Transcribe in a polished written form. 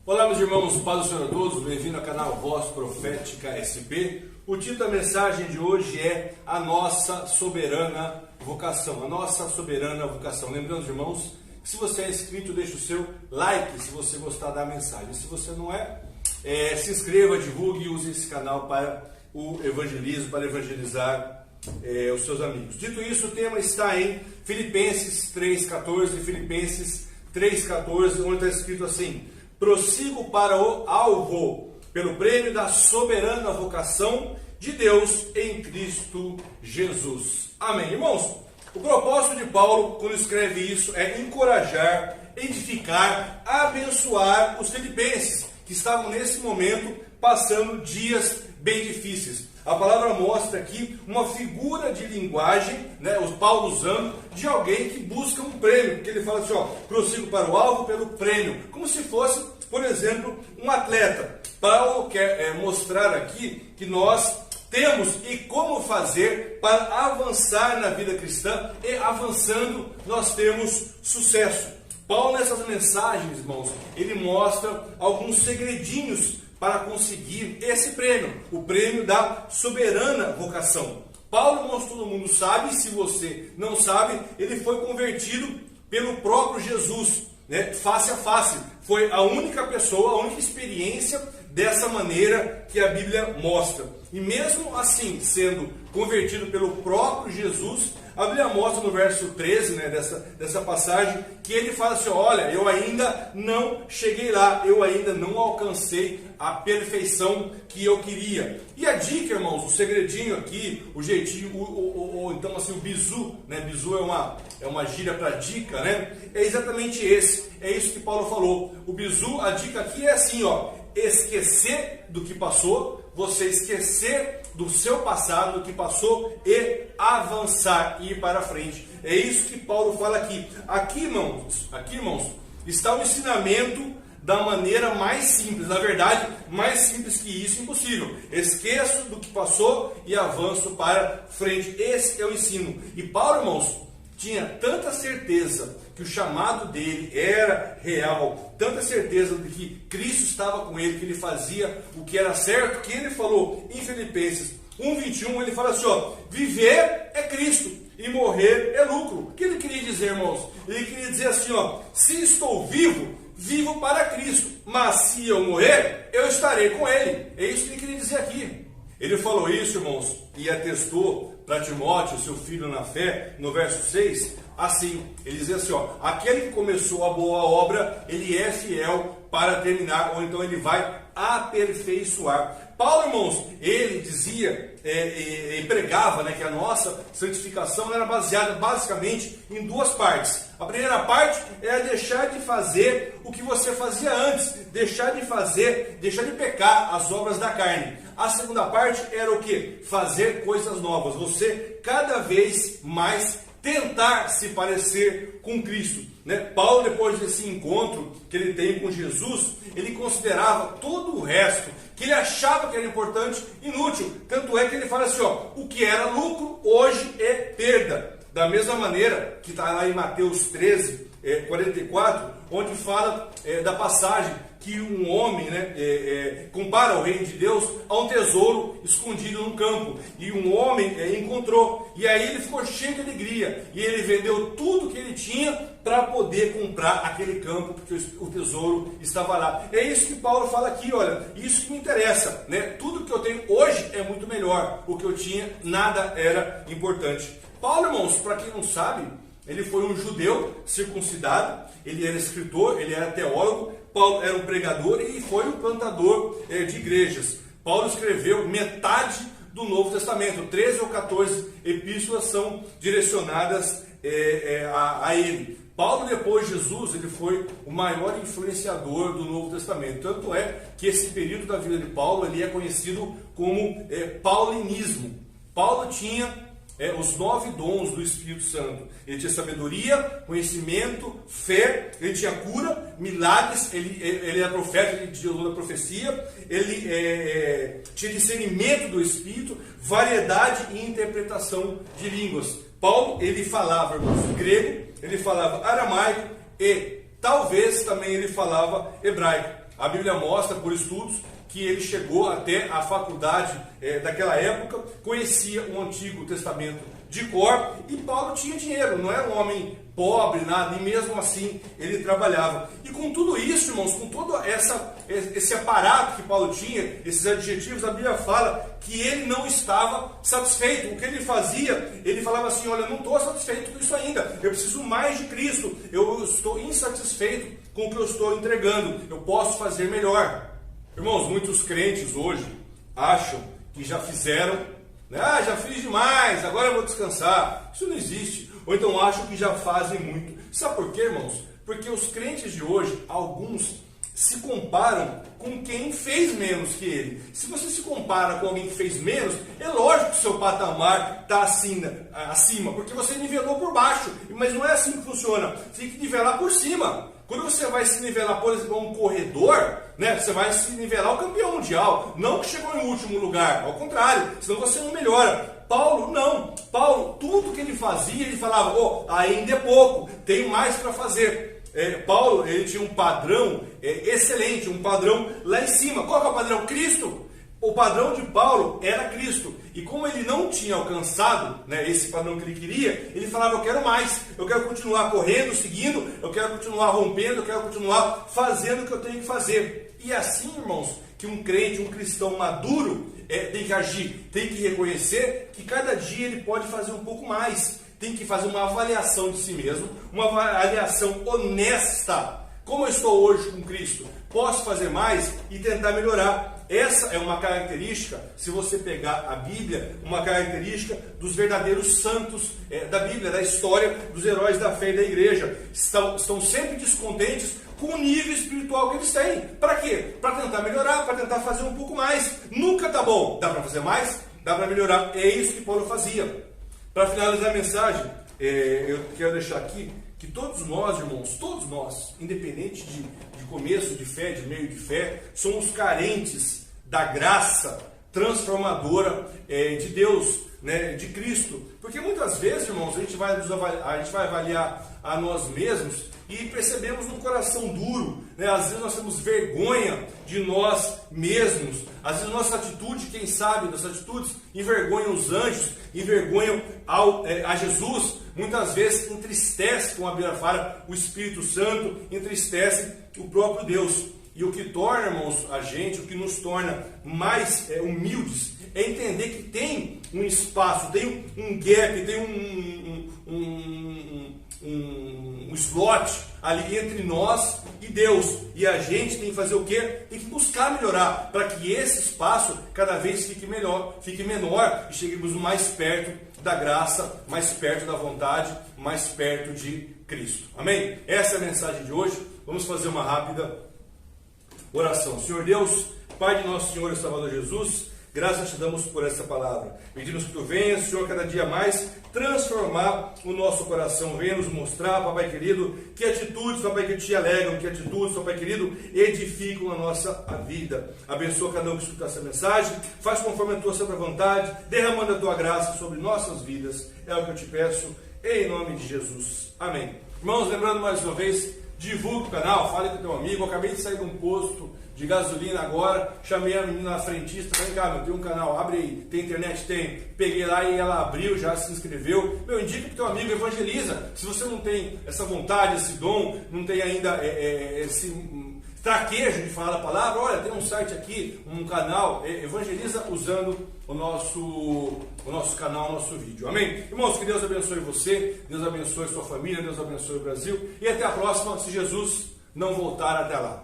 Olá, meus irmãos, paz do Senhor a todos, bem-vindo ao canal Voz Profética SP. O título da mensagem de hoje é a nossa soberana vocação, a nossa soberana vocação. Lembrando, irmãos, que se você é inscrito, deixe o seu like se você gostar da mensagem. Se você não é, se inscreva, divulgue e use esse canal para o evangelismo, para evangelizar os seus amigos. Dito isso, o tema está em Filipenses 3,14, Filipenses 3,14, onde está escrito assim: prossigo para o alvo, pelo prêmio da soberana vocação de Deus em Cristo Jesus. Amém. Irmãos, o propósito de Paulo, quando escreve isso, é encorajar, edificar, abençoar os filipenses, que estavam nesse momento passando dias bem difíceis. A palavra mostra aqui uma figura de linguagem, o Paulo usando, de alguém que busca um prêmio, porque ele fala assim, prossigo para o alvo pelo prêmio, como se fosse, por exemplo, um atleta. Paulo quer mostrar aqui que nós temos e como fazer para avançar na vida cristã, e avançando nós temos sucesso. Paulo, nessas mensagens, irmãos, ele mostra alguns segredinhos para conseguir esse prêmio, o prêmio da soberana vocação. Paulo, irmãos, todo mundo sabe, se você não sabe, ele foi convertido pelo próprio Jesus, face a face. Foi a única pessoa, a única experiência dessa maneira que a Bíblia mostra. E mesmo assim, sendo convertido pelo próprio Jesus, a Bíblia mostra no verso 13, dessa passagem, que ele fala assim, olha, eu ainda não cheguei lá, eu ainda não alcancei a perfeição que eu queria. E a dica, irmãos, o segredinho aqui, o jeitinho, então assim, o bizu, bizu é uma gíria para dica, é exatamente esse, é isso que Paulo falou. O bizu, a dica aqui é assim, esquecer do que passou, você esquecer do seu passado, do que passou, e avançar, e ir para frente. É isso que Paulo fala aqui. Aqui, irmãos, está o ensinamento da maneira mais simples. Na verdade, mais simples que isso, impossível. Esqueço do que passou e avanço para frente. Esse é o ensino. E Paulo, irmãos, tinha tanta certeza que o chamado dele era real, tanta certeza de que Cristo estava com ele, que ele fazia o que era certo, que ele falou em Filipenses 1:21, ele fala assim, viver é Cristo e morrer é lucro. O que ele queria dizer, irmãos? Ele queria dizer assim, se estou vivo, vivo para Cristo, mas se eu morrer, eu estarei com ele. É isso que ele queria dizer aqui. Ele falou isso, irmãos, e atestou para Timóteo, seu filho na fé, no verso 6, assim, ele dizia assim, aquele que começou a boa obra, ele é fiel para terminar, ou então ele vai aperfeiçoar. Paulo, irmãos, ele dizia e pregava que a nossa santificação era baseada basicamente em duas partes. A primeira parte é deixar de fazer o que você fazia antes, deixar de pecar as obras da carne. A segunda parte era o que? Fazer coisas novas. Você cada vez mais tentar se parecer com Cristo. Paulo, depois desse encontro que ele tem com Jesus, ele considerava todo o resto que ele achava que era importante, inútil. Tanto é que ele fala assim, o que era lucro, hoje é perda. Da mesma maneira que está lá em Mateus 13, 44, onde fala da passagem que um homem compara o reino de Deus a um tesouro escondido no campo. E um homem encontrou, e aí ele ficou cheio de alegria, e ele vendeu tudo que ele tinha para poder comprar aquele campo, porque o tesouro estava lá. É isso que Paulo fala aqui, olha, isso que me interessa, tudo que eu tenho hoje é muito melhor, o que eu tinha nada era importante. Paulo, irmãos, para quem não sabe, ele foi um judeu circuncidado, ele era escritor, ele era teólogo, Paulo era um pregador e foi um plantador de igrejas. Paulo escreveu metade do Novo Testamento, 13 ou 14 epístolas são direcionadas a ele. Paulo, depois de Jesus, ele foi o maior influenciador do Novo Testamento. Tanto é que esse período da vida de Paulo ele é conhecido como paulinismo. Paulo tinha os 9 dons do Espírito Santo. Ele tinha sabedoria, conhecimento, fé, ele tinha cura, milagres, ele era profeta, ele tinha o dom da profecia, ele tinha discernimento do Espírito, variedade e interpretação de línguas. Paulo, ele falava, irmãos, grego, ele falava aramaico e talvez também ele falava hebraico. A Bíblia mostra por estudos que ele chegou até a faculdade daquela época, conhecia o Antigo Testamento de cor, e Paulo tinha dinheiro, não era um homem pobre, nada, e mesmo assim ele trabalhava. E com tudo isso, irmãos, com todo esse aparato que Paulo tinha, esses adjetivos, a Bíblia fala que ele não estava satisfeito. O que ele fazia? Ele falava assim: olha, eu não estou satisfeito com isso ainda, eu preciso mais de Cristo, eu estou insatisfeito com o que eu estou entregando, eu posso fazer melhor. Irmãos, muitos crentes hoje acham que já fizeram, né? Já fiz demais, agora eu vou descansar. Isso não existe. Ou então acham que já fazem muito. Sabe por quê, irmãos? Porque os crentes de hoje, alguns, se comparam com quem fez menos que ele. Se você se compara com alguém que fez menos, é lógico que o seu patamar está acima, porque você nivelou por baixo. Mas não é assim que funciona. Você tem que nivelar por cima. Quando você vai se nivelar, por exemplo, um corredor, né, você vai se nivelar o campeão mundial, não que chegou em último lugar, ao contrário, senão você não melhora. Paulo não. Paulo, tudo que ele fazia, ele falava: ainda é pouco, tenho mais para fazer. Paulo, ele tinha um padrão excelente, um padrão lá em cima. Qual que é o padrão? Cristo. O padrão de Paulo era Cristo. E como ele não tinha alcançado, né, esse padrão que ele queria, ele falava: eu quero mais, eu quero continuar correndo, seguindo, eu quero continuar rompendo, eu quero continuar fazendo o que eu tenho que fazer. E assim, irmãos, que um crente, um cristão maduro tem que agir, tem que reconhecer que cada dia ele pode fazer um pouco mais, tem que fazer uma avaliação de si mesmo, uma avaliação honesta. Como eu estou hoje com Cristo? Posso fazer mais e tentar melhorar. Essa é uma característica, se você pegar a Bíblia, uma característica dos verdadeiros santos da Bíblia, da história dos heróis da fé e da igreja. Estão sempre descontentes com o nível espiritual que eles têm. Para quê? Para tentar melhorar, para tentar fazer um pouco mais. Nunca tá bom. Dá para fazer mais? Dá para melhorar. É isso que Paulo fazia. Para finalizar a mensagem, eu quero deixar aqui que todos nós, irmãos, todos nós, independente de começo de fé, de meio de fé, somos carentes da graça transformadora de Deus, né, de Cristo. Porque muitas vezes, irmãos, a gente vai avaliar a nós mesmos e percebemos um coração duro, né? Às vezes nós temos vergonha de nós mesmos, às vezes nossa atitude, quem sabe, nossas atitudes envergonham os anjos, envergonham a Jesus, muitas vezes entristece, como a Bíblia fala, o Espírito Santo, entristece o próprio Deus. E o que torna, irmãos, a gente, o que nos torna mais humildes, é entender que tem um espaço, tem um gap, tem um slot ali entre nós e Deus. E a gente tem que fazer o quê? Tem que buscar melhorar, para que esse espaço cada vez fique menor e cheguemos mais perto da graça, mais perto da vontade, mais perto de Cristo. Amém? Essa é a mensagem de hoje. Vamos fazer uma rápida oração. Senhor Deus, Pai de nosso Senhor e Salvador Jesus, graças te damos por essa palavra. Pedimos que tu venhas, Senhor, cada dia mais transformar o nosso coração. Venha nos mostrar, Papai querido, que atitudes, Papai, que te alegram, que atitudes, Papai querido, edificam a nossa vida. Abençoa cada um que escuta essa mensagem. Faz conforme a tua santa vontade, derramando a tua graça sobre nossas vidas. É o que eu te peço, em nome de Jesus. Amém. Irmãos, lembrando mais uma vez, divulgue o canal, fale com o teu amigo. Eu acabei de sair de um posto de gasolina agora, chamei a menina na frentista, vem cá, meu, tem um canal, abre aí, tem internet? Tem. Peguei lá e ela abriu, já se inscreveu. Meu, indica pro teu amigo, evangeliza. Se você não tem essa vontade, esse dom, não tem ainda esse traquejo de falar a palavra, olha, tem um site aqui, um canal, evangeliza usando o nosso canal, o nosso vídeo. Amém? Irmãos, que Deus abençoe você, Deus abençoe sua família, Deus abençoe o Brasil, e até a próxima, se Jesus não voltar até lá.